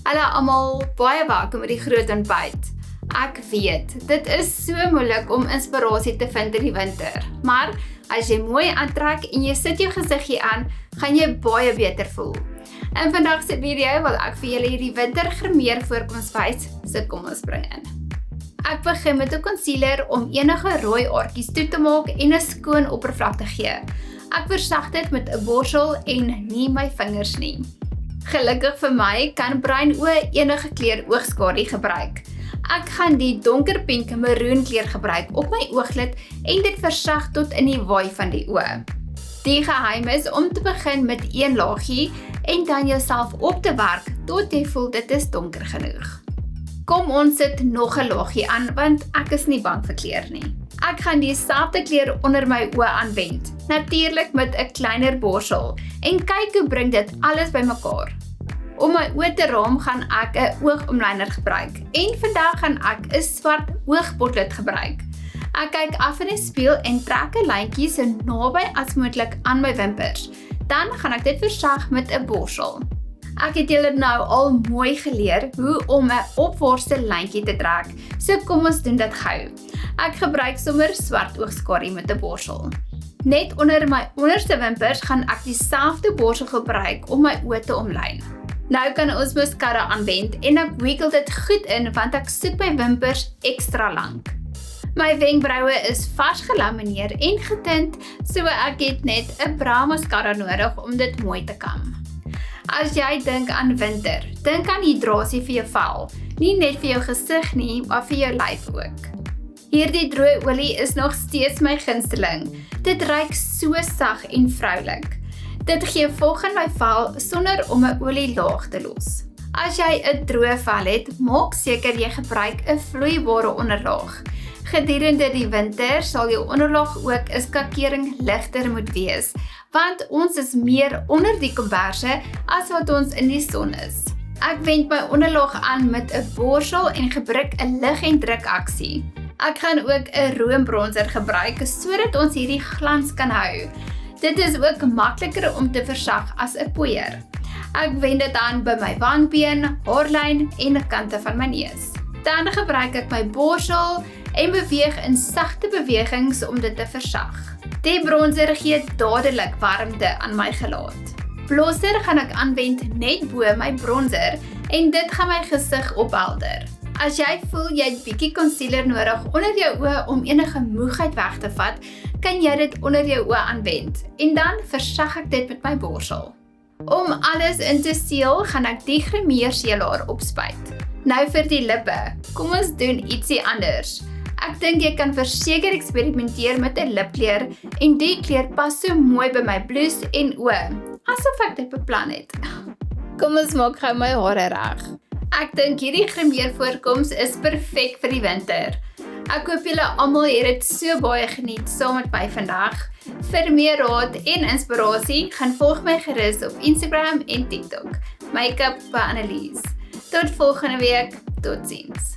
Hallo almal, baie welkom by die groot ontbyt. Ek weet, dit is so moeilik om inspirasie te vind in die winter, maar as jy mooi aantrek en jy sit jou gesiggie aan, gaan jy baie beter voel. In vandag se video wil ek vir julle hierdie winter grimeer voorkoms wys, so kom ons spring in. Ek begin met 'n concealer om enige rooi aartjies toe te maak en 'n skoon oppervlak te gee. Ek versag dit met 'n borsel en nie my vingers nie. Gelukkig vir my kan bruin oë enige kleur oogskadu gebruik. Ek gaan die donkerpink maroon kleur gebruik op my ooglid en dit versag tot in die waai van die oë. Die geheim is om te begin met een laagie en dan jouself op te werk tot jy voel dit is donker genoeg. Kom ons sit nog 'n laagie aan want ek is nie bang vir kleur nie. Ek gaan dieselfde kleur onder my oë aanwend, natuurlik met 'n kleiner borsel en kyk hoe bring dit alles bymekaar. Om my oë te raam gaan ek 'n oogomlyner gebruik en vandag gaan ek 'n swart oogpotlood gebruik. Ek kyk af in die spieël en trek 'n lyntjie so naby as moontlik aan my wimpers. Dan gaan ek dit versag met 'n borsel. Ek het julle nou al mooi geleer hoe om 'n opwaartse lyntjie te trek, so kom ons doen dit gou. Ek gebruik sommer swart oogskadu met 'n borsel. Net onder my onderste wimpers gaan ek dieselfde borsel gebruik om my oë te omlyn. Nou kan ons mascara aanwend en ek wiggle dit goed in want ek soek my wimpers ekstra lank. My wenkbroue is vars gelamineer en getint, so ek het net 'n brow mascara nodig om dit mooi te kam. As jy dink aan winter, dink aan hidrasie vir jou vel, nie net vir jou gesig nie, maar vir jou lyf ook. Hierdie droë olie is nog steeds my gunsteling. Dit ruik so sag en vroulik. Dit gee vog in my vel sonder om 'n olielaag te los. As jy 'n droë vel het, maak seker jy gebruik 'n vloeibare onderlaag. Gedurende die winter sal jou onderlaag ook 'n skakering ligter moet wees, want ons is meer onder die komberse as wat ons in die son is. Ek wend my onderlaag aan met 'n borsel en gebruik 'n lig en druk aksie. Ek gaan ook 'n roombronser gebruik sodat ons hierdie glans kan hou. Dit is ook makliker om te versag as 'n poeier. Ek wend dit aan by my wangbeen, haarlyn en die kante van my neus. Dan gebruik ek my borsel en beweeg in sagte bewegings om dit te versag. Die bronser gee dadelik warmte aan my gelaat. Blosser gaan ek aanwend net bo my bronser en dit gaan my gesig ophelder. As jy voel jy het bietjie concealer nodig onder jou oë om enige moegheid weg te vat, kan jy dit onder jou oë aanwend en dan versag ek dit met my borsel. Om alles in te seël, gaan ek die grimeersealaar opspuit. Nou vir die lippe. Kom ons doen ietsie anders. Ek dink jy kan verseker eksperimenteer met 'n lipkleur en die kleur pas so mooi by my blouse en oë, asof ek dit beplan het. Kom ons maak gou my hare reg. Ek dink hierdie grimeervoorkoms is perfek vir die winter. Ek hoop julle almal het dit so baie geniet saam met my vandag. Vir meer raad en inspirasie, gaan volg my gerus op Instagram en TikTok. Makeup by Annelies. Tot volgende week, totsiens.